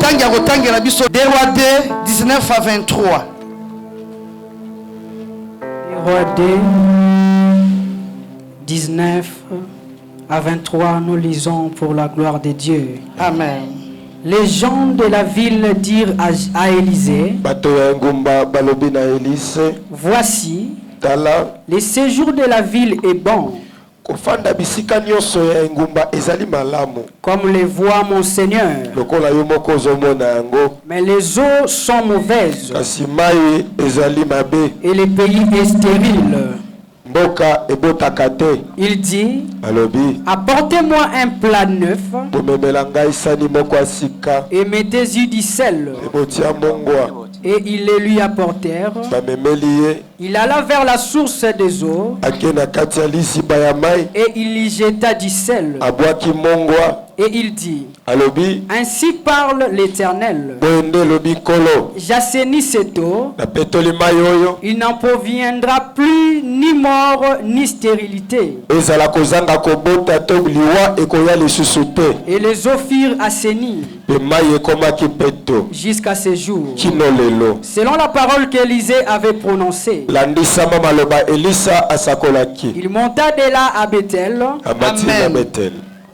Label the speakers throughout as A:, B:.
A: motangi akotangela biso 2 Rois 2 19 à 23.
B: 2 Rois 2 19 à 23, nous lisons pour la gloire de Dieu.
A: Amen.
B: Les gens de la ville dirent à Élisée, voici, le séjour de la ville est bon, comme le voit mon Seigneur, mais les eaux sont mauvaises et le pays est stérile. Il dit, apportez-moi un plat neuf et mettez-y du sel. Et ils le lui apportèrent. Il alla vers la source des eaux et il y jeta du sel. Et il dit, ainsi parle l'Éternel, j'assainis cette eau, il n'en proviendra plus ni mort ni stérilité. Et les eaux furent assainies jusqu'à ce jour, selon la parole qu'Élisée avait prononcée. Il monta de là à Bethel.
A: Amen.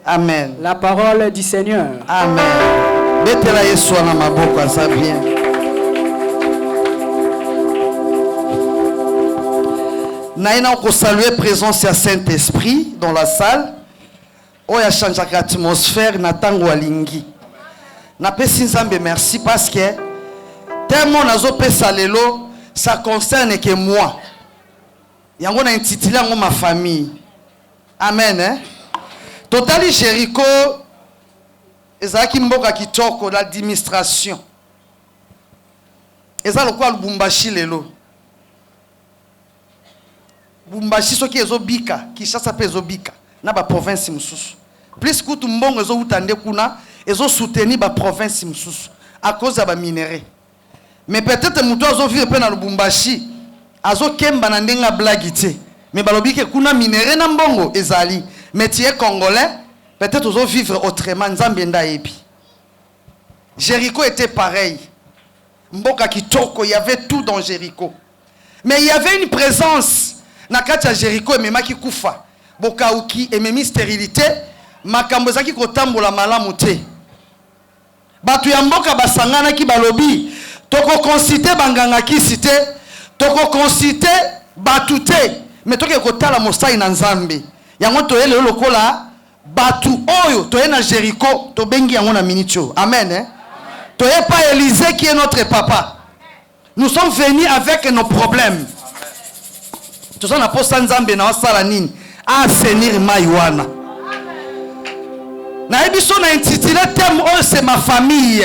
A: Amen.
B: La parole du Seigneur.
A: Amen. Betela Yesu na maboko ça bien. Naina ko saluer présence ya Saint-Esprit dans la salle. Oya change l'atmosphère na tango alingi. Na pesi Nzambe merci parce que tellement nazo pesa lelo ça concerne que moi. Yango na intitulé yango ma famille. Amen hein. Totali Jéricho ezaki mboka kitoko l'administration. Eza lokwa Lubumbashi lelo. Lubumbashi soki ezobika, Kinshasa pe ezobika na ba province mususu. Plus kutu mbongo ezo utande kuna ezo soutenir ba province mususu à cause ya ba minerais. Mais peut-être muto azo vivre pe na Lubumbashi azo kemba na ndenga blague te. Mais balobike kuna minerais na mbongo ezali. Mais tu es congolais, peut-être aux autres vivre autrement. Jéricho était pareil. Mboka kitoko, il y avait tout dans Jéricho. Mais il y avait une présence. Nakacha Jéricho et Memaki Koufa. Bokaouki et Memi stérilité. Makambozaki kotambola malamute. Batu ya mboka basangana ki balobi. Toko konsite banganga ki cité. Toko konsite batute. Mais toko kotala mosai na Nzambe. Yango toyele lokola batu oyo toye na Jéricho to bengi yango na minicho. Amen hein? Toye pas Élisée qui est notre papa. Nous sommes venus avec nos problèmes. Tout ça na posa Nzambe na wasala nini assainir maiwana. Na ebiso na intitulé thème oh c'est ma famille.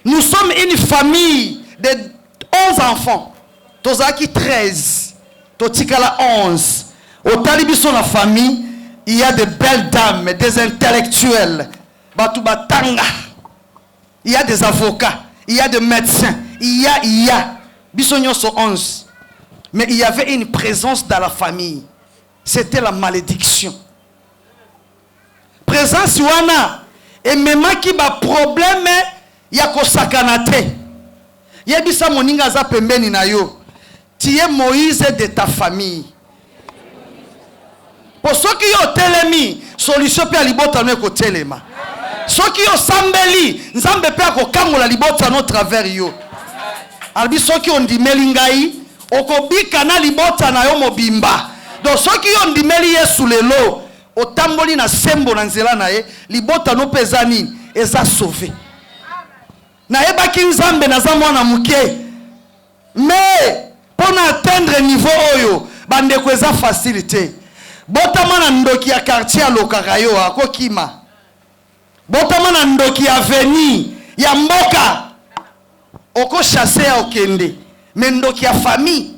A: Nous sommes une famille de 11 enfants. Tozaki 13. Totikala 11. Au Talibiso la famille, il y a de belles dames, des intellectuels, Batubatanga. Il y a des avocats, il y a des médecins, il y a. Bisognon sont 11. Mais il y avait une présence dans la famille. C'était la malédiction. Présence wana et même qui ba problème ya ko sakanate. Yebisa moninga za pembeni na yo. Tu es Moïse de ta famille. Pour ceux qui ont telemi, solution pe libota no ko telema. Ceux qui ont sambeli, nzambe pe ko kangola libota no travers yo. Albi ceux qui ont dimeli ngai, okobika na libota na yo mobimba. Donc ceux qui ont dimeli Yesu lelo, otamboli na sembo na nzela na ye, libota no pezani eza sauvé. Na yebaki nzambe na za mwana muke. Mais pour atteindre niveau oyo, bande ko eza facilité. Botamana ndoki ya quartier lokaka yo akokima. Botamana ndoki ya veni ya mboka oko chasser okende. Mais ndoki ya famille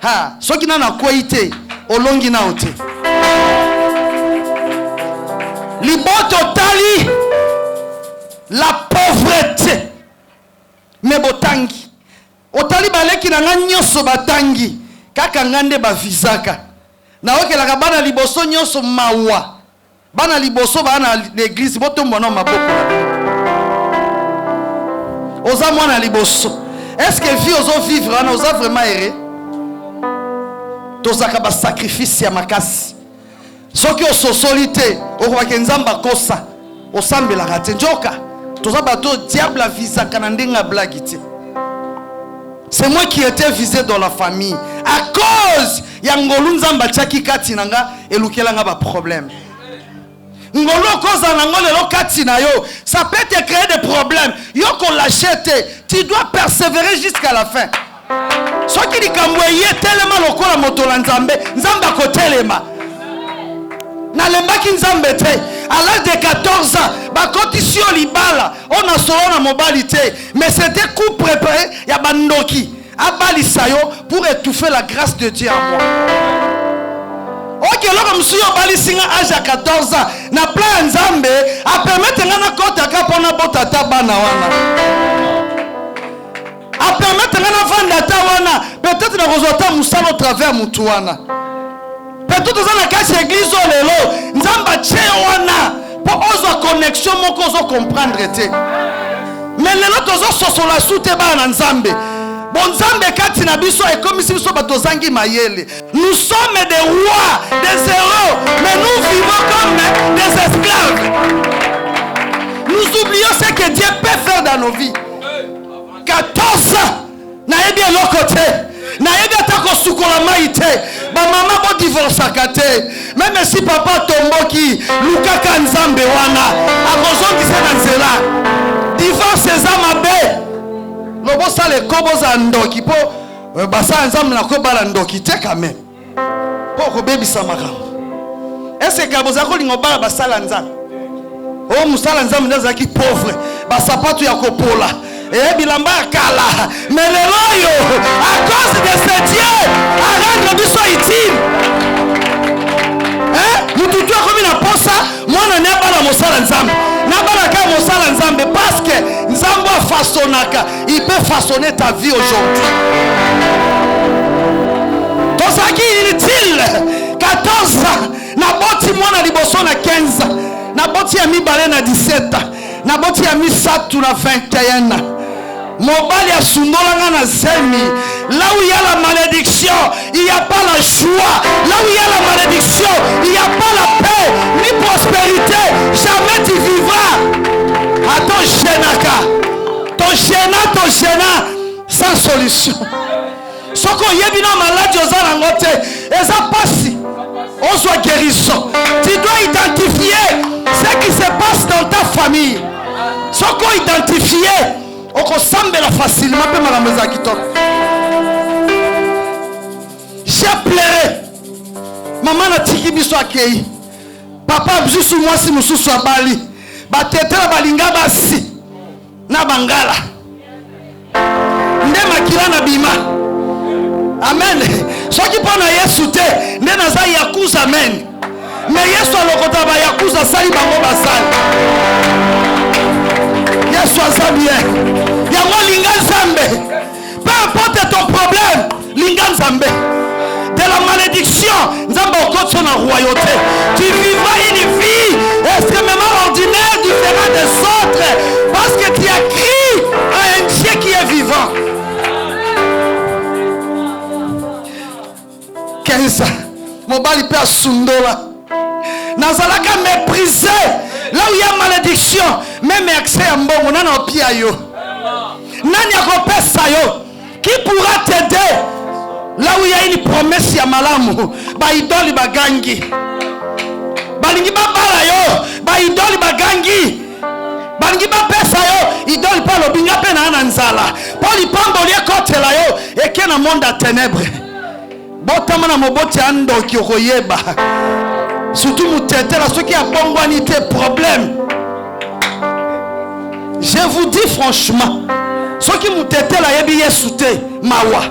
A: ha soki na koite olongi na ote. Liboto tali la pauvreté. Mais botangi otali baleki na nyoso batangi kaka ngande ba visaka. Na oke la bana liboso nyoso mawa. Bana liboso bana l'église botombo na maboko. oza mwana liboso. Est-ce que vie ozo vivre wana oza vraiment heureux? Tozaka ba sacrifice ya makasi. Soki ososoli te, okobaki nzamba kosa, osambelaka te. Njoka, toza bato diable avisaka na ndenga blagi te. C'est moi qui étais visé dans la famille. À cause ya ngolu nzamba tchaki kati nanga elukela nga ba problème. Ngolo koza nango lelo kati na yo, ça peut te créer des problèmes. Yo ko lâchete, tu dois persévérer jusqu'à la fin. Soki likambo ye telema lokola motola nzambe, nzamba ko telema. Na lembaki nzambe te. À l'âge de 14 ans, bakoti sio libala, on a solo na mobilité, mais c'était coup préparé ya bandoki. Abali sayo pour étouffer la grâce de Dieu en moi. Ok, là, monsieur, bali singa âge à 14 ans, na plan nzambe, a permettre ngana kota kapona botata bana wana. A permettre ngana vanda ta wana, peut-être na rozota musalo travers mutuana. Peut-être dans la case église lelo, nzamba che wana, pour ozo connexion moko ozo comprendre te. Mais lelo tozo sosola soute bana nzambe. Bon nzambe kati na biso et comme si biso batozangi mayele. Nous sommes des rois, des héros, mais nous vivons comme des esclaves. Nous oublions ce que Dieu peut faire dans nos vies. 14 ans, na bien l'autre côté. Na yega tako sukola maite ba mama bo divorce akate même si papa tomboki lukaka nzambe wana akozongi sena nzela divorce ezama be lobo sale kobo za ndoki po basa nzambe na ko bala ndoki te quand même po ko bebisa makambo est-ce que boza ko lingo bala basala nzambe o musala nzambe ndazaki pauvre basapato ya kopola et bilamba kala mais le loyo à cause de ce Dieu à rendre biso utile mututu akomi na posa mwana ne bala mosala nzambe na bala ka mosala nzambe parce que nzambe façonnaka il peut façonner ta vie aujourd'hui tosaki inutile 14 ans na boti mwana liboso na 15 na boti ya mibale na 17 na boti ya misatu na 21 Mobali a sundolanga na zemi. Là où il y a la malédiction, il n'y a pas la joie. Là où il y a la malédiction, il n'y a pas la paix, ni prospérité. Jamais tu vivras à ton gênat, sans solution. Ce qu'on y a bien malade, et ça passe. On soit guérison. Tu dois identifier ce qui se passe dans ta famille. Ce qu'on identifie. On semble facilement peu mal à mes acquitons. J'ai pleuré. Maman n'a tiki biso akei. Papa juste moi si nous soit bali. Ba tete la balinga basi. Na bangala. Nde makila na bima. Amen. So qui pona Yesu te, nde naza yakuza amen. Mais Yesu alokota ba yakuza sali bango basali. Yesu azabie. Yango linga nzambe. Peu importe ton problème, linga nzambe. De la malédiction, nzambe okotso na royauté. Tu vivras une vie extrêmement ordinaire, différente des autres, parce que tu as crié à un Dieu qui est vivant. 15 ans, mobali pe asundola. Nazalaka mépriser. Là où il y a malédiction, même accès à mbongo, nana opia yo. Nani akopesa yo. Qui pourra t'aider? Là où il y a une promesse ya malamu, ba idoli bagangi. Balingi ba bala yo, ba idoli bagangi. Balingi ba pesa yo, idoli pa lobinga pe na nzala. Poli pambo lie kote la yo, eke na monde à ténèbres. Botama na moboti ando ki okoyeba. Surtout moutete là, ceux qui ont bongoanité problème. Je vous dis franchement, ceux qui moutete là, yebi yesute mawa.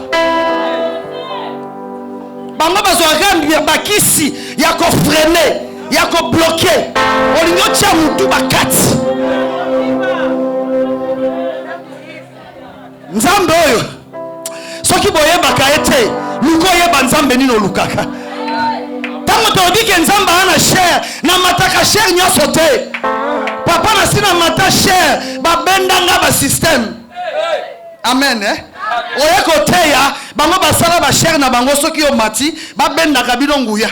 A: Bango bazoagambi bakisi, yako freiner, yako bloquer. Olingo tia mutu bakati. Nzambe oyo. Ceux qui boyeba kaete, luko yeba nzambe nino lukaka. Tango to que nzamba ana cher na mataka cher nyoso te. Papa na sina mata cher ba bendanga ba système. Amen. Oya koteya bango basala ba cher na bango soki yo mati ba benda kabino nguya.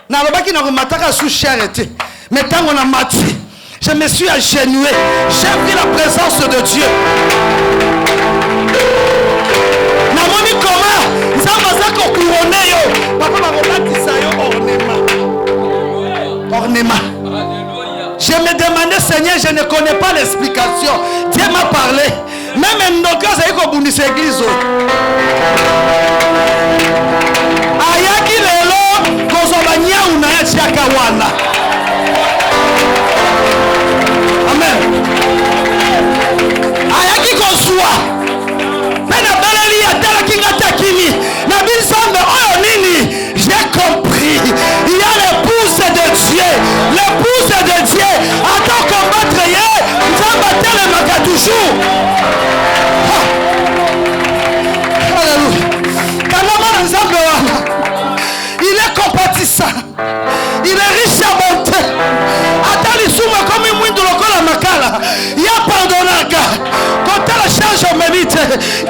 A: Na lobaki na komataka sous cher était. Mais tango na mati, je me suis agenouillé. J'ai vu la présence de Dieu. Na moni comment nzamba zako couronné yo. Papa ba kobatisa yo ornement. Je me demandais, Seigneur, je ne connais pas l'explication. Dieu m'a parlé. Même un docteur, c'est comme une église. Ayaki lelo, kozobanya unaya chiakawana. Amen. Ayaki kozwa. Pena beleli atala kinga takini. Na binsambe oyo nini? J'ai compris. Il y a l'épouse de Dieu. L'épouse de Dieu. Attends combattre hier. Nous allons battre le maca toujours. Alléluia. Il est compatissant. Il est riche à bonté. Attends les sous comme une mouine de l'ocola makala. Il y a pardonnaga. Quand tu la charge au mérite,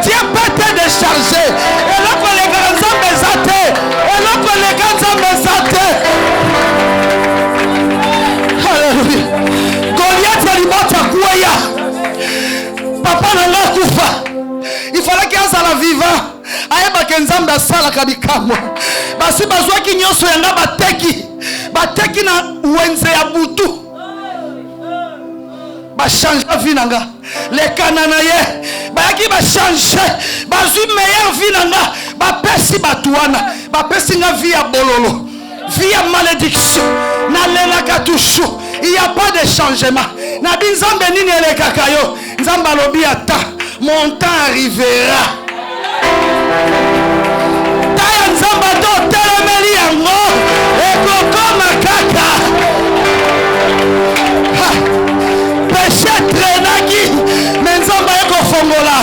A: Dieu peut te décharger. Et là que les grands hommes besatent. Et là que les grands hommes besatent. Alléluia. Goliath a libata kouaya. Papa n'a kufa. Il fallait qu'il y ait la vivant. Ayeba kenzamba sala kabikamo. Basi bazwa ki nyoso yanga bateki na wenze ya butu. Ba change vie nanga. Les Cananaïens bayaki ba change. Bazwi meilleure vie nanga. Ba pesi batuana. Ba pesi nga vie ya bololo. Vie ya malédiction. Na lela katushu. Il n'y a pas de changement. Na binzambe nini ele kakayo. Nzamba lobi ata. Mon temps arrivera. Taya nzamba do telemeli yango. Ekoko makaka. Péché trenaki. Menzamba eko fongola.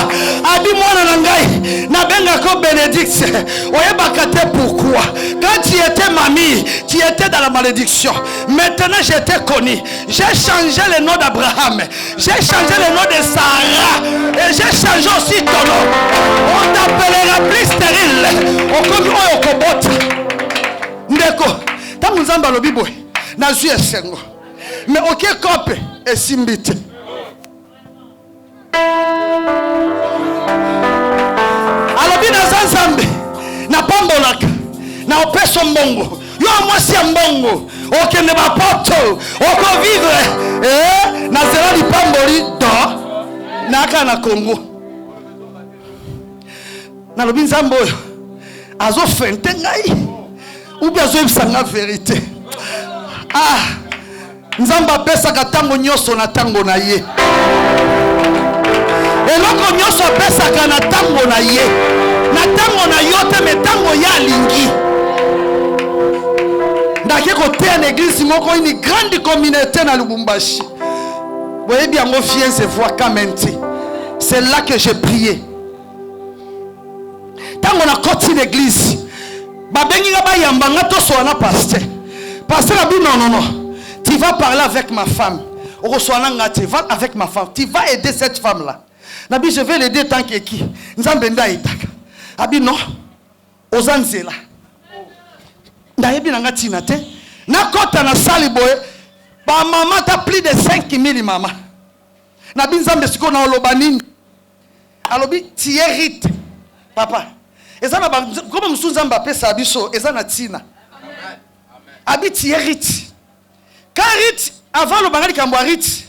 A: Abi mwana nangai. Nabenga ko bénédiction. Oyebaka te pourquoi. Quand tu étais mamie, tu étais dans la malédiction. Maintenant je t'ai connu. J'ai changé le nom d'Abraham. J'ai changé le nom de Sarah. Et j'ai changé aussi ton nom. On t'appellera plus stérile. Okomi oyo kobota. Ndeko. Tangu nzamba lobi boy. Nazui esengo. Mais oké kope esimbite. Alobi na zanzambe. Na pambolaka. Na opeso mbongo. Yo mwasi ya mbongo. Okende bapoto. Oko vivre. Na zela di pamboli do. Naka na Congo. Na lobi nzambo oyo. Azo fente ngai. Ubi azo ebisanga vérité. Nzamba pesa katango nyoso na tango na ye. Eloko nyoso pesa kana tango na ye. Na tango na yote me tango ya lingi. Ndake kote en église moko une grande communauté na Lubumbashi. Vous voyez bien mon fils se voit comme un petit. C'est là que j'ai prié. Tango na koti l'église. Babengi nga ba yamba nga to so na pasteur. Pasteur a dit non. Tu vas parler avec ma femme. Tu vas avec ma femme. Tu vas aider cette femme-là. Nabi, je vais l'aider tant que qui. Nzambenda itaka. Abi non. Ozanzela. Ndayebi nanga tinate. Na kota na sali boye. Ba maman ta plus de 5000 maman. Nabi nzambe siko na olobanini. Alobi tu hérites. Papa. Ezana ba comme musu nzamba pesa biso ezana tina. Abi tu hérites. Karit avant le bangali kamboarit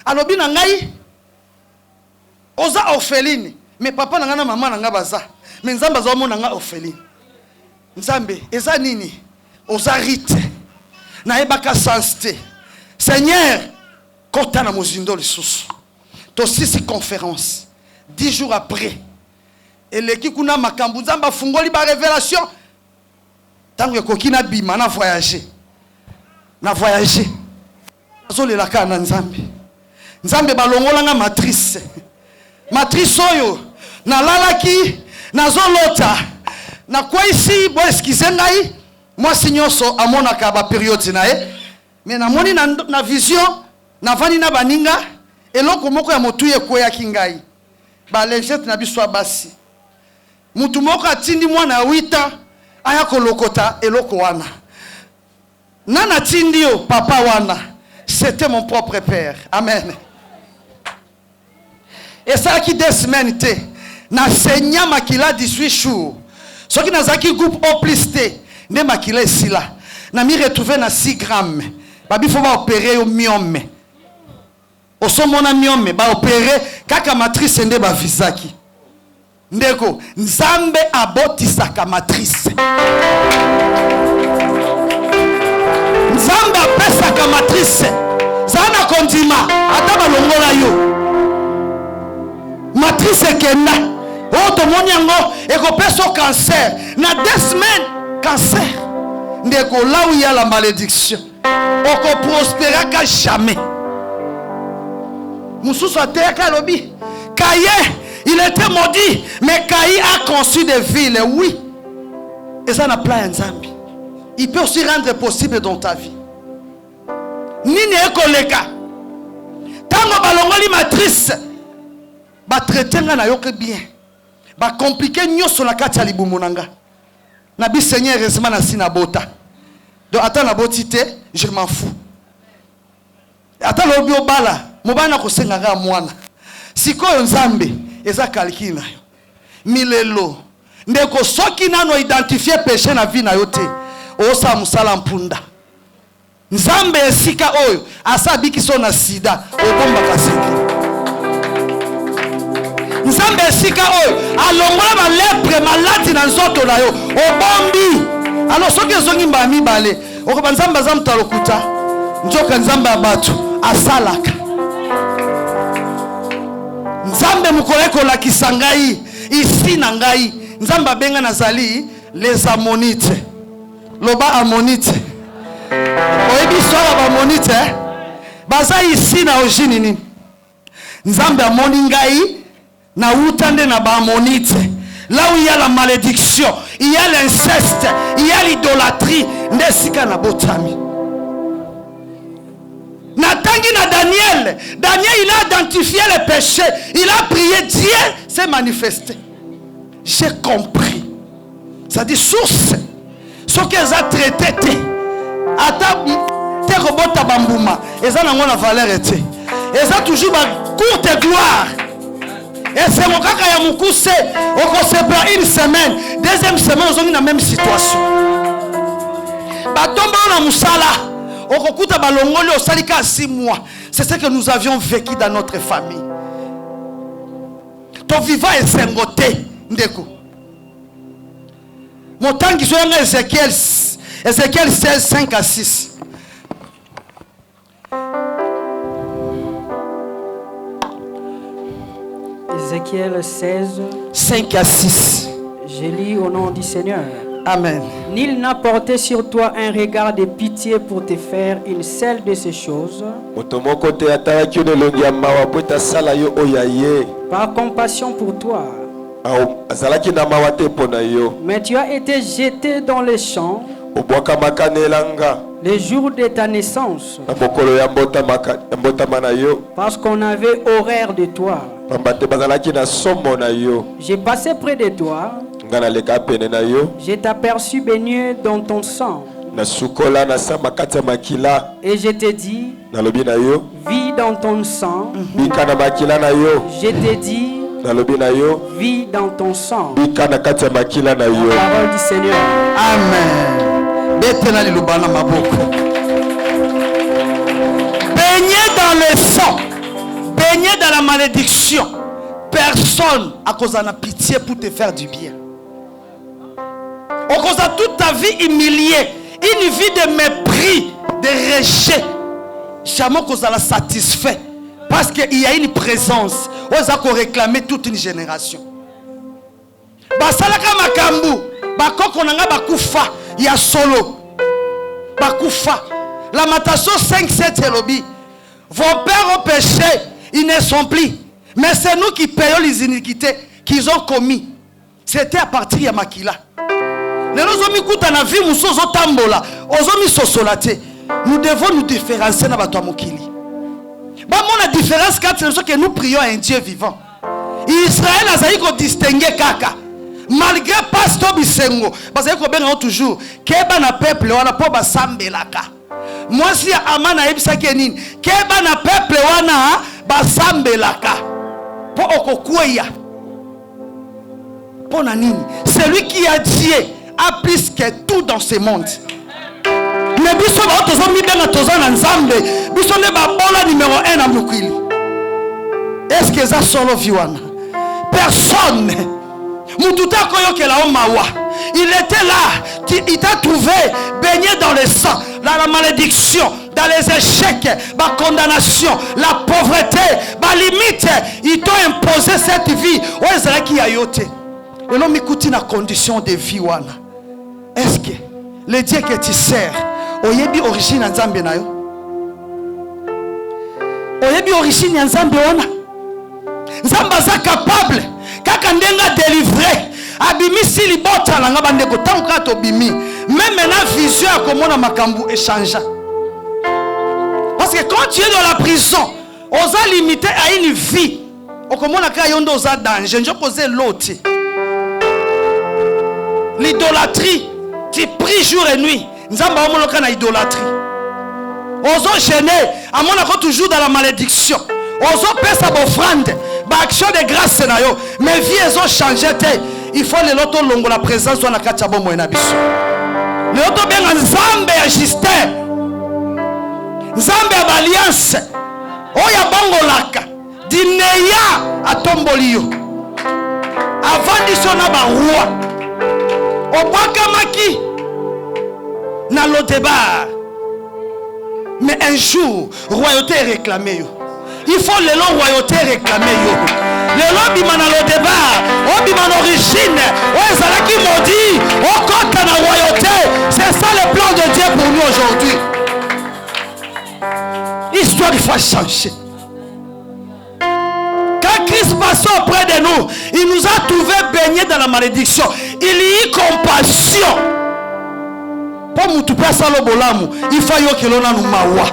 A: alobi na ngai oza orpheline mais papa na ngana maman na nga baza mais nzamba za mo na nga orpheline nzambe eza nini oza rite na ebaka sancté Seigneur kota na mozindo lisusu to sisi conférence 10 jours après eleki kuna makambu nzamba fungoli ba révélation tango kokina bima na voyager na voyager azolela ka na nzambe balongola nga matrice oyo na lalaki nazolota na kwa ici bo excuse ngai moi sinyoso amonaka ba période na ye mais na moni na vision na vani na baninga eloko moko ya motu ye ko ya kingai ba lengette na biso basi mutu moko atindi mwana 8 ans aya kolokota eloko wana nana tindi yo papa wana c'était mon propre père. Amen. Et ça qui 2 semaines te na senya makila 18 jours ce qui nazaki groupe au plus te ne makila esila na mi retrouver na 6 grammes babi faut ba opérer au myome osomona myome ba opérer kaka matrice nde ba visaki ndeko nzambe abotisaka matrice nzambe apesaka matrice zana kondima ata balongola yo matrice kenda oto monyango ekopeso cancer na 2 semaines cancer ndeko là où il y a la malédiction oko prospérer ka jamais mususu ateka lobi Caïn il était maudit mais Caïn a conçu des villes oui et ça n'a pas un Nzambi il peut aussi rendre possible dans ta vie nini ekoleka tango balongoli matrice ba traiter nga na yoke bien ba compliquer nyoso na kati ya libumu nanga na bi Seigneur heureusement na sina bota donc attends na botité je m'en fous attends lobi obala mobana ko senga ga mwana sikoyo Nzambe eza calcul na yo milelo ndeko soki nano identifier péché na vie na yo te osa musala mpunda Nzambe esika oyo asabiki so na sida obomba kasiki Nzambe esika oyo alongola ba lepre maladi na nzoto na yo obombi alors soki ezongi mba mibale okoba Nzambe azamta lokuta njoka Nzambe abatu asalaka Nzambe mukoleko la kisangai ici na ngai Nzambe abenga nazali les ammonites loba ammonite oyebi sola ba ammonite baza ici na ojini nini Nzambe amoni ngai na utande na ba ammonite là où il y a la malédiction il y a l'inceste il y a l'idolâtrie ndesika na botami Natangi na Daniel il a identifié les péchés il a prié Dieu s'est manifesté j'ai compris ça dit source ce qu'ils ont traité ata te robota bambuma eza nango na valeur ete eza toujours ba courte gloire et c'est mon kaka ya mukuse oko separa une semaine deuxième semaine on est dans la même situation batomba na musala okokuta balongoli osalika 6 mois c'est ce que nous avions vécu dans notre famille to vivant esengote ndeko motangi so yanga Ezekiel 16 5 à 6
B: Ézéchiel 16
A: 5 à 6
B: je lis au nom du Seigneur.
A: Amen.
B: Nul n'a porté sur toi un regard de pitié pour te faire une seule de ces choses. Par compassion pour toi. Mais tu as été jeté dans les champs les jours de ta naissance. Parce qu'on avait horreur de toi. J'ai passé près de toi. Je t'aperçus baigné dans ton sang. Et je t'ai dit, vis dans ton sang. Je t'ai dit, vis dans ton sang. La parole du Seigneur.
A: Amen. Baigné dans le sang, baigné dans la malédiction. Personne à cause de la pitié pour te faire du bien. On cause de toute ta vie humiliée, une vie de mépris, de rejet. Jamais qu'on la satisfait. Parce qu'il y a une présence. On a réclamé toute une génération. Basalaka makambu, bakoko nanga bakufa, ya solo. Bakufa. Lamentation 5-7 lobby. Vos pères ont péché, ils ne sont plus. Mais c'est nous qui payons les iniquités qu'ils ont commis. C'était à partir de Makila. Nous devons nous différencier dans la différence, c'est que nous prions à un Dieu vivant. Israël azali ko distinguer kaka. Malgré pasteur bisengo, parce que ben toujours keba na peuple wana po basambelaka. Moi si amana ebisa kenini, keba na peuple wana basambelaka. Po okokweya. Po na nini? Celui qui a Dieu a plus que tout dans ce monde. Mais biso ba tozo mi benga tozo na nzambe, biso ne ba bola numéro 1 na mukili. Est-ce que ça solo viwana? Personne. Mututa koyokela o mawa. Il était là, il t'a trouvé baigné dans le sang, dans la malédiction, dans les échecs, la condamnation, la pauvreté, la limite. Il t'a imposé cette vie. Où est-ce qu'il y a yote? Et l'homme écoute une condition de vie wana. Est-ce que le Dieu que tu sers, oyebi origine en Zambie na yo? Oyebi origine en Zambie wana? Nzamba za capable kaka ndenga délivrer abimi si libota langa bandeko tanka to bimi même na vision ya komona makambu échange. Parce que quand tu es dans la prison, on est limité à une vie. On komona ka yondo oza danger, njo poser l'autre. L'idolâtrie, tu pries jour et nuit. Nzamba omoloka na idolâtrie. Ozo gêné, amona ko toujours dans la malédiction. Ozo pesa bofrande. Action de grâce na yo, mais vie elles ont changé. Il faut les loto longo la présence de la kachabo moena biso. Le loto bien nzambe ya Justin, nzambe ya alliance, oya bangolaka, dineya atombolio. Avant disona ba roi, obaka maki na Lodebar. Mais un jour, royauté est réclamée yo. Il faut les longs royautés réclamer. Les longs bimana le débat, on bimana origine, on ça qui m'ont dit, on compte la royauté. C'est ça le plan de Dieu pour nous aujourd'hui. L'histoire il faut changer. Quand Christ passait auprès de nous, il nous a trouvé baignés dans la malédiction. Il y eut compassion. Pour nous tout passer le bolamu, il faut que l'on a nous mawa.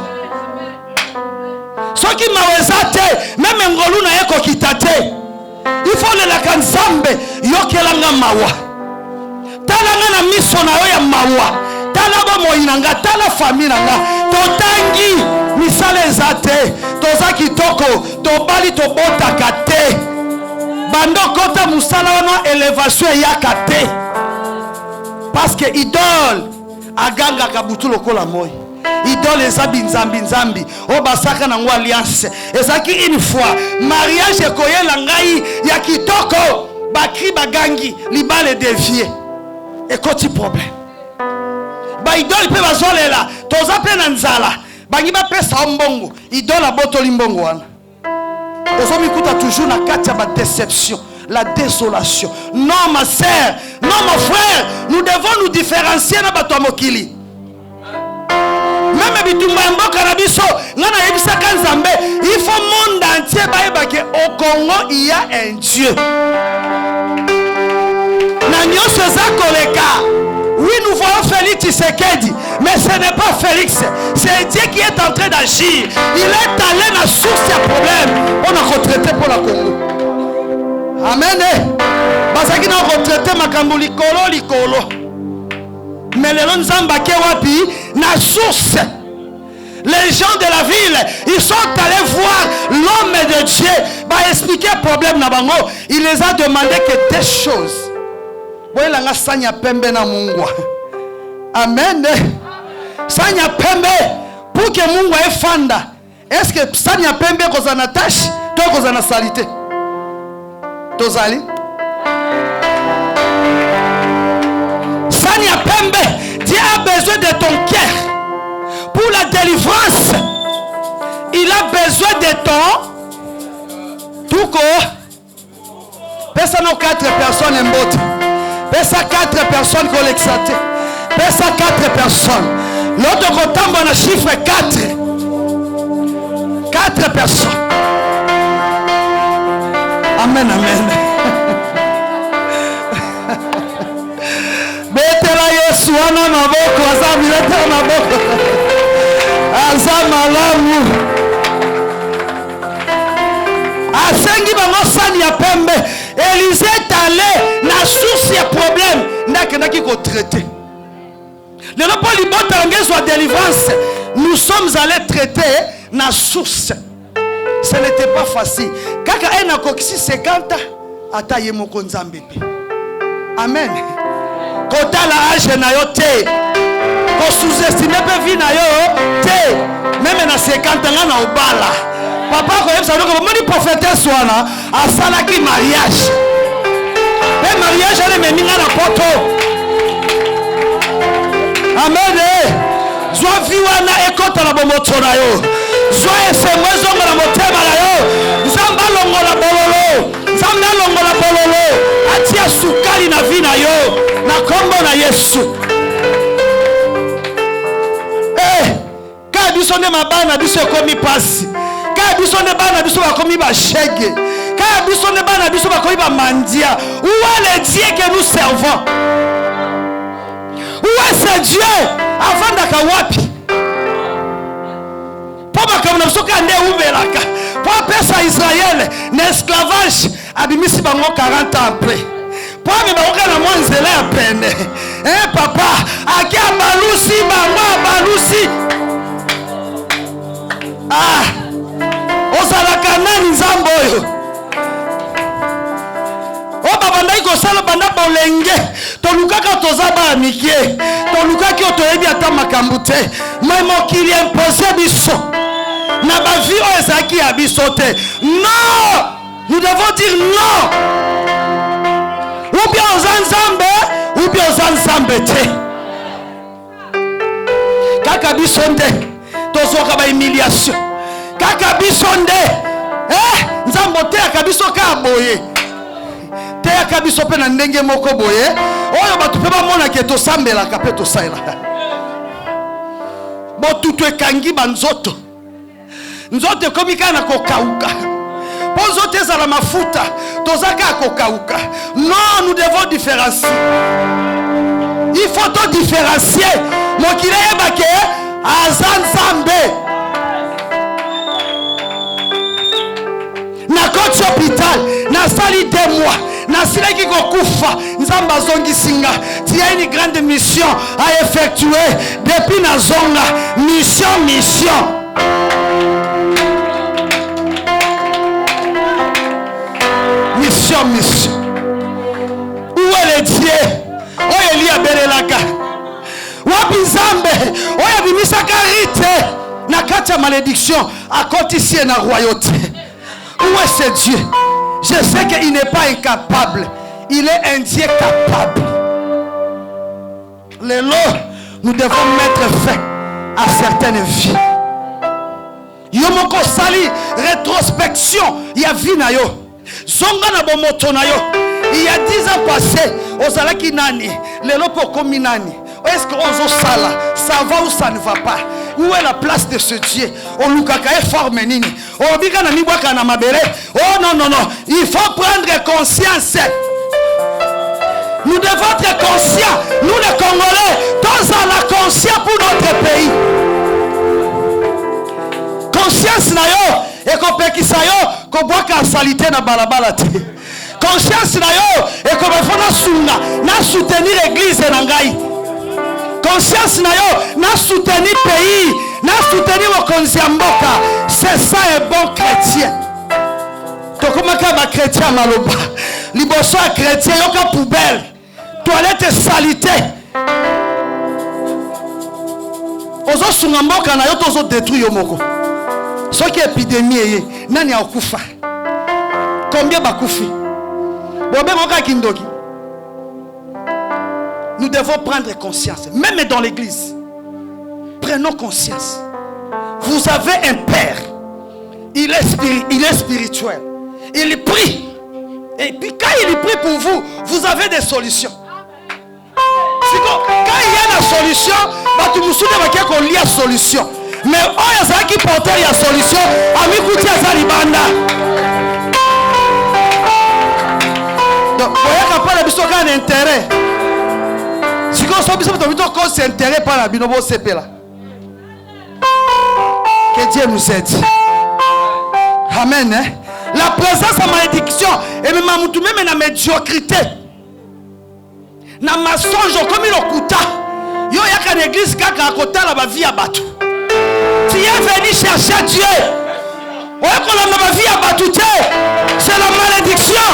A: Ce qui m'a exalté, même ngolu na yeko kitate. Il faut le lakanzambe yokelanga mawa. Talanga na miso na yo ya mawa. Talaba moinanga, tala famille nanga. Totangi misale exalté. Toza kitoko, tobali tobota kate. Bando kota musala wana élévation yakate. Parce que idole aganga kabutu lokola moi. Idole ezabi nzambi o basaka na ngwa alliance ezaki une fois mariage ekoyela ngai ya kitoko bakri bagangi libale dévié ekoti problème ba idole pe bazolela toza pe na nzala bangi ba pesa mbongo idole abotoli mbongo wana ozomikuta toujours na kati ya ba déception, la désolation. Non ma sœur, non mon frère, nous devons nous différencier na bato mokili. Même bitumba mboka na biso ngana yebisaka nzambe, il faut monde entier baeba ke au Congo il y a un Dieu. Na nyonso za koleka. Oui, nous voyons Félix Tshisekedi, mais ce n'est pas Félix, c'est Dieu qui est en train d'agir. Il est allé na source ya problème. On a retraité pour la Congo. Amen. Basaki na retraité makambo likolo. Mais les Nzamba ke wapi na source. Les gens de la ville, ils sont allés voir l'homme de Dieu, va expliquer le problème na bango. Il les a demandé que des choses. Boyela nga sanya pembe na mungwa. Amen. Sanya pembe pour que mungwa efanda. Est-ce que sanya pembe kozana tâche, toi kozana salité? Tozali? Sanya pembe, Dieu a besoin de ton cœur. Pour la délivrance, il a besoin de ton tout corps. Personne aux 4 personnes en botte. Pesa 4 personnes qu'on l'exalté. Pesa 4 personnes. L'autre côté, on a chiffre 4. 4 personnes. Amen, amen. Betela Yesu wana maboko, azabi betela maboko. Azamalamu. asengi bango sani ya pembe. Élisée est allé na source ya problème ndakendaki ko traiter. Le lopo libota ngé soit délivrance. Nous sommes allés traiter na source. Ce n'était pas facile. Kaka ena kokisi 50 ata ye moko nzambe pe. Amen. Kota la âge na yo te. Ko sous-estimer pe vie na yo te. Même na 50 ans na obala. Papa ko yebsa ko moni prophétesse wana asala ki mariage. Et mariage ale meminga na poto. Amen. Zwa viwana ekota na bomoto na yo. Zwa esemwezo na motema na yo. Nzamba longola bololo. Nzamba longola bololo. Atia sukali na vi na yo. Na kombo na Yesu. Ka biso ne mabana biso ekomi pasi. Ka biso ne bana biso bakomi ba shege. Ka biso ne bana biso bakomi ba mandia. Où est le Dieu que nous servons? Où est ce Dieu? Avant d'aka wapi? Papa comme nous sommes nés ubelaka. Papa pesa Israël n'esclavage abimisi bango 40 ans après. Papa me baoka na mwanzela ya pene. Papa aki abalusi bango abalusi. Ozalaka nani nzambo oyo? Babanda iko sala banda bolenge. Tolukaka tozaba mikie. Tolukaki otoyebi ata makambo te. Mais mokili imposé biso. Na ba vie o ezaki ya biso te. Non! Nous devons dire non. Ou bien aux nzambe, ou bien aux nzambe te. Kaka biso nde. Tozoka ba humiliation. Kaka biso nde. Nzambo te akabiso ka boye. Te akabiso pe na ndenge moko boye. Oyo batu pe ba mona ke to sambela ka pe to saila. Bo tutu ekangi banzoto. Nzoto komi kana kokauka. Po nzoto ezala mafuta, tozaka kokauka. Non, nous devons différencier. Il faut tout différencier. Mokile yebake azan zambe. Na koti hôpital, na sali 2 mois, na silaki kokufa, nzamba zongi singa. Tu as une grande mission à effectuer depuis na zonga. Mission. Mission. Où est le Dieu? Où est Elia Belelaka? Wapi Nzambe? Oya bimisaka rite na kati ya malédiction à côté ici na royauté. Où est ce Dieu? Je sais qu'il n'est pas incapable. Il est un Dieu capable. Nous devons mettre fin à certaines vies. Yomoko sali rétrospection ya vie na yo. Zonga na bomoto na yo. Il y a 10 ans passés, ozalaki nani? Lelo pokomi nani? Est-ce que ozo sala? Ça va ou ça ne va pas? Où est la place de ce Dieu? On lukaka e forme nini? On bika na mibwaka na mabere. Oh non. Il faut prendre conscience. Nous devons être conscients. Nous les Congolais, tous en la conscience pour notre pays. Conscience na yo. Et qu'on pekisa yo. Qu'on boit qu'à salité na balabala te. Conscience na yo. Et qu'on va sunga. Na soutenir l'église na ngai. Conscience na yo. Na soutenir pays. Na soutenir mokonzi ya mboka. C'est ça un bon chrétien. Tokomaka ba chrétien maloba. Liboso ya chrétien yoka poubelle. Toilette salité. Ozo sunga mboka na yo tozo détruire yo moko. Ce qui est épidémie, nani akufa. Combien bakufi? Nous devons prendre conscience, même dans l'église. Prenons conscience. Vous avez un père. Il est spirituel. Il prie. Et puis quand il prie pour vous, vous avez des solutions. Quand il y a la solution, tu me souviens qu'on lit la solution. Mais il y a qui porte la solution. Ami Kouti Azalibanda. Donc, vous voyez qu'il y a un intérêt. Si vous avez un intérêt par la binobo CP là. Que Dieu nous aide. Amen. La présence à malédiction. Et même la médiocrité. Na mensonge comme il okuta. Yo yaka l'église kaka akota la vie à Batou. Tu es venu chercher Dieu. Ouais, qu'on a ma vie à Batou. C'est la malédiction.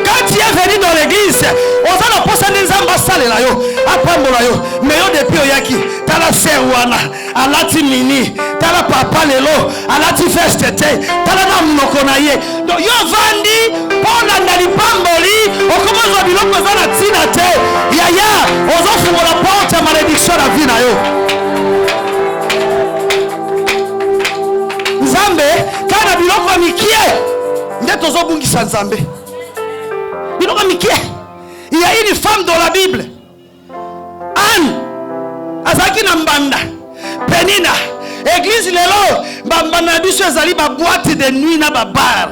A: Quand tu es venu dans l'église, on a posé des ambassades là yo. Après mon yo, mais yo depuis oyaki, t'as la serwana, à la timini, t'as la papa lelo, à la tifeste, t'as la nam nokonaye. Donc yo vandi, pour la nalipamboli, on commence à dire que ça la tinate, yaya, on offre la porte à malédiction la vie na yo. Nzambe, quand la biloko mikie, ndeto zo bungi sa Nzambe. Biloko mikie. Il y a une femme dans la Bible. Anne. Azaki na mbanda. Penina. Église lelo. Mbanda biso ezali ba boîte de nuit na ba bar.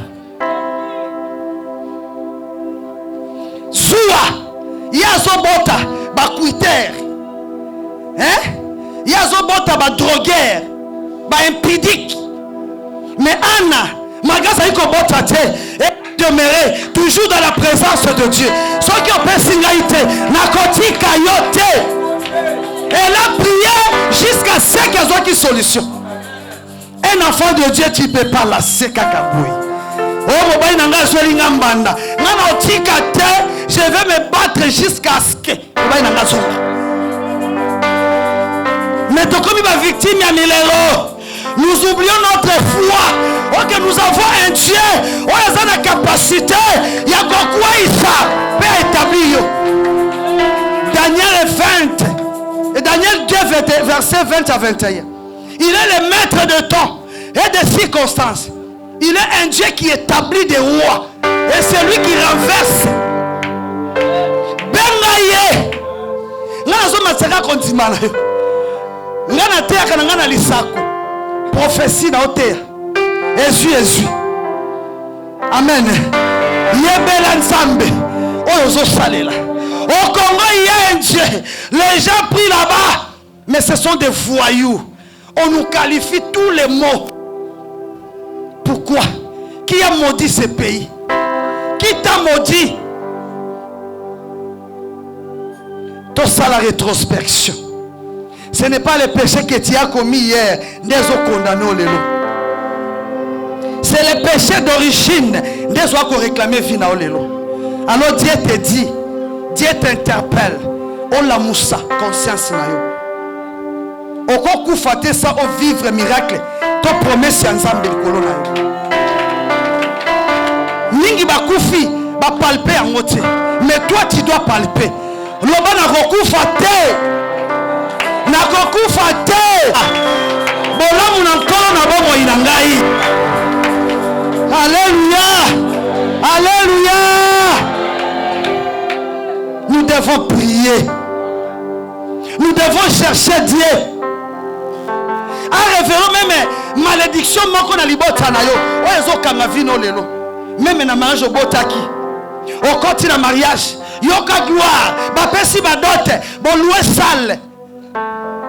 A: Zua. Yazo bota ba cuiter. Hein? Yazo bota ba drogueur. Ba impidique. Mais Anna, malgré ça, il combat demeurer toujours dans la présence de Dieu. Ceux qui ont fait singalité, narcotique, cailloté. Elle a prié jusqu'à ce qu'elle soit une solution. Un enfant de Dieu, tu ne peux pas lasser Kakaboui. Oh, je vais me battre jusqu'à ce que. Mais comme il va victime, il y a nous oublions notre foi. Oh, que nous avons un Dieu. Oh, il y a la capacité. Il y a quoi ça peut établir. Daniel 20. Et Daniel 2, verset 20 à 21. Il est le maître de temps et de circonstances. Il est un Dieu qui établit des rois. Et c'est lui qui renverse. Bengaye. Prophétie na otea. Ezu. Amen. Yebela Nzambe. Oyo salela. Au Congo, il y a un Dieu. Les gens prient là-bas. Mais ce sont des voyous. On nous qualifie tous les mots. Pourquoi? Qui a maudit ce pays? Qui t'a maudit? Tout ça la rétrospection. Ce n'est pas le péché que tu as commis hier. C'est le péché d'origine. Alors Dieu te dit, Dieu t'interpelle. On la moussa, conscience na yo. Oko fate ça au vivre miracle. Ton promesse en Nzambe likolo na yo. Ningi bakufi ba palper en moté. Mais toi tu dois palper. Loba na roku fate. Na roku fate. Bolamu na nkolo na bomo inangai. Alléluia. Alléluia. Nous devons prier. Nous devons chercher Dieu. En référant même malédiction moko na libota na yo. Oyezo kanga vino lelo. Même na mariage obotaki. Au côté na mariage, yoka gloire, ba pesi ba dote, bon louer salle.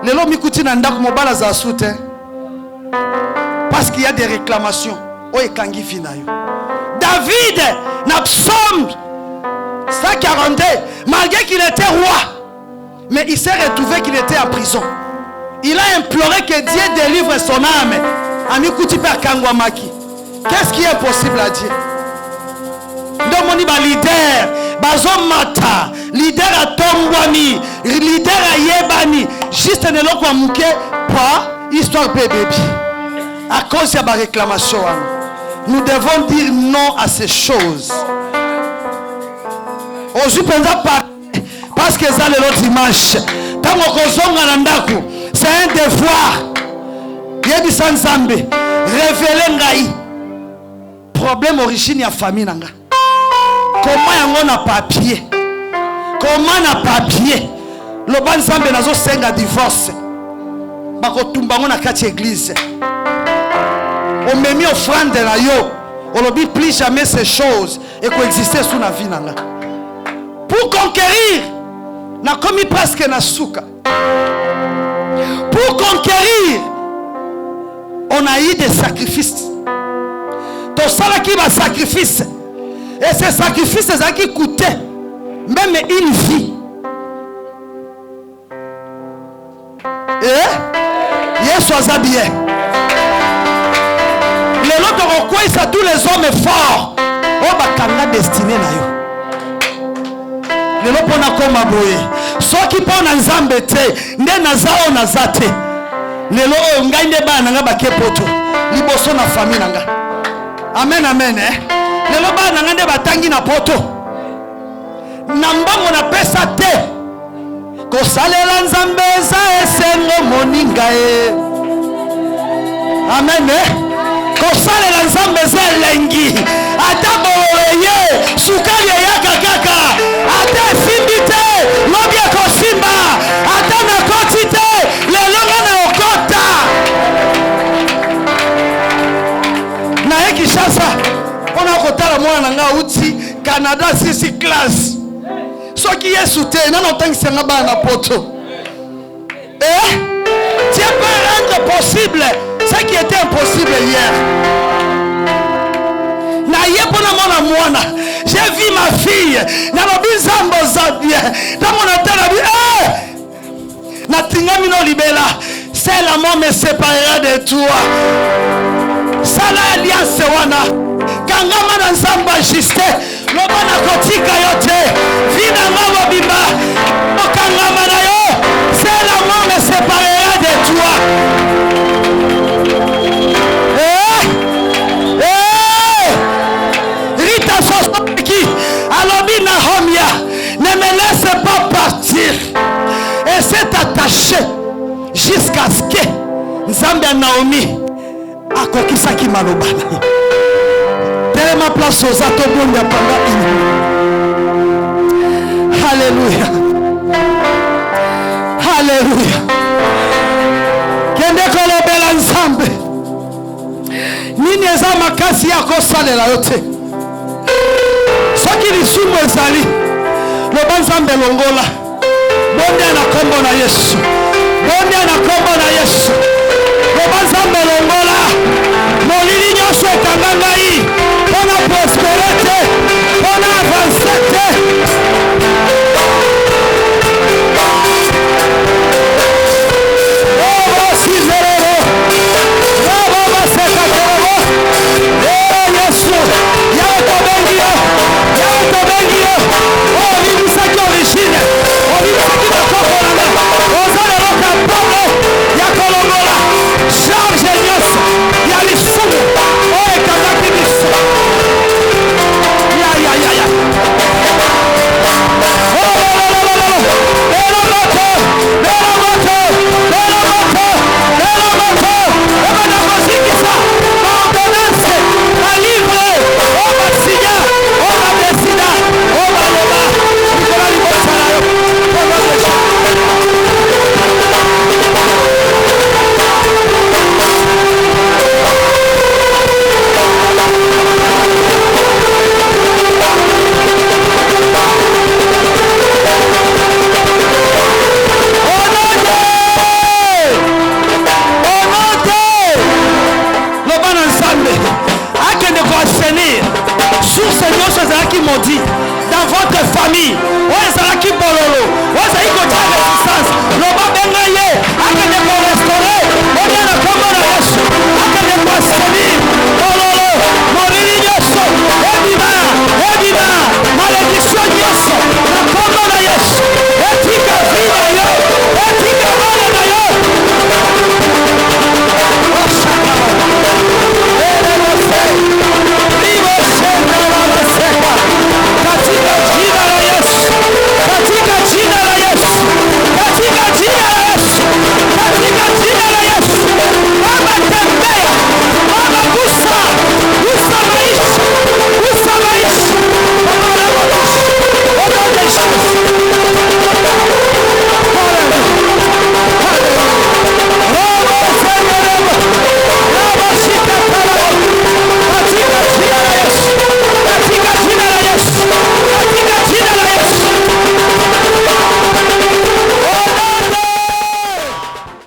A: Lelo mikuti na ndako mobala za soute. Parce qu'il y a des réclamations. Oye kangi vina yo. David na psaume 142, malgré qu'il était roi, mais il s'est retrouvé qu'il était en prison. Il a imploré que Dieu délivre son âme. Amikuti per kangwamaki. Qu'est-ce qui est possible à Dieu? Domoni ba leader, bazomata, leader a tombwami, leader a yebani, juste ne lokwa muke pas histoire bébé. À cause de la réclamation, nous devons dire non à ces choses. Parce que ça le dimanche, c'est un devoir. Yebisa Nzambe, révéler ngai. Problème origine ya famille nanga. Comment yango na papier? Comment na papier? Le ban Nzambe nazo senga divorce. Bako tumbango na kati église. On m'a mis offrande na yo. On ne dit plus jamais ces choses et coexister sous la vie nanga. Pour conquérir, na commis presque na souka. Pour conquérir, on a eu des sacrifices. Tout ça là qui va sacrifice. Et ces sacrifices, c'est ça qui coûtait même une vie. Et Yesu azabie. Les autres reconnaissent ça tous les hommes forts. Oh bakanga destiné na yo. Les autres pona koma boye. Ceux qui pona nzambe te, nde nazao nazate. Les autres ngai nde ba nanga bakepoto. Liboso na famille nanga. Amen amen Les autres ba nanga nde batangi na poto. Nambango na pesa te. Kosalela nzambe za esengo moninga e. Amen kosalela nzambe za elengi. Ata boye sukali ya kaka. Ata simbi te lobi kosimba. Ata na koti te lelonga na okota. Na Kinshasa on a kotala mwana nga uti Canada 6 classe. Ce qui est soutenu, non, non, tant que c'est un bas poto. Tu peux rendre possible ce qui était impossible hier. J'ai vu ma fille. C'est la mort me séparera de toi. Ça l'alliance wana. Kangama na nzamba juste. Lobana kotika yote. Vina mama bimba. Okangama na yo. C'est la mort me séparera de toi. Rita Sosaki. Alobi na homia. Ne me laisse pas partir. Et s'est attaché jusqu'à ce que Nzambe Naomi akokisaki malobana. Ma place aux atomes pendant Alléluia. Alléluia. Kende kolobela nzambe. Nini eza makasi ya kosalela yote. Soki lisumu ezali. Loba nzambe longola. Bonde na kombo na Yesu. Bonde na kombo na Yesu. Loba nzambe longola. Molili nyonso ekanga ngai. On a prospérité, on a avancé. Oh, si zéro. Oh, c'est oh, Yesu. Y'a oh, il dit ça qui origine. Oh, il dit ça qui va comprendre. Oh, ça le roca polo. Y'a Colombola. Charge Yesu. Y'a les sous. Oh, et Kazaki les sous. Dit dans votre famille, ouais ça qui bololo, ouais ça y côté résistance, le ba bengaye,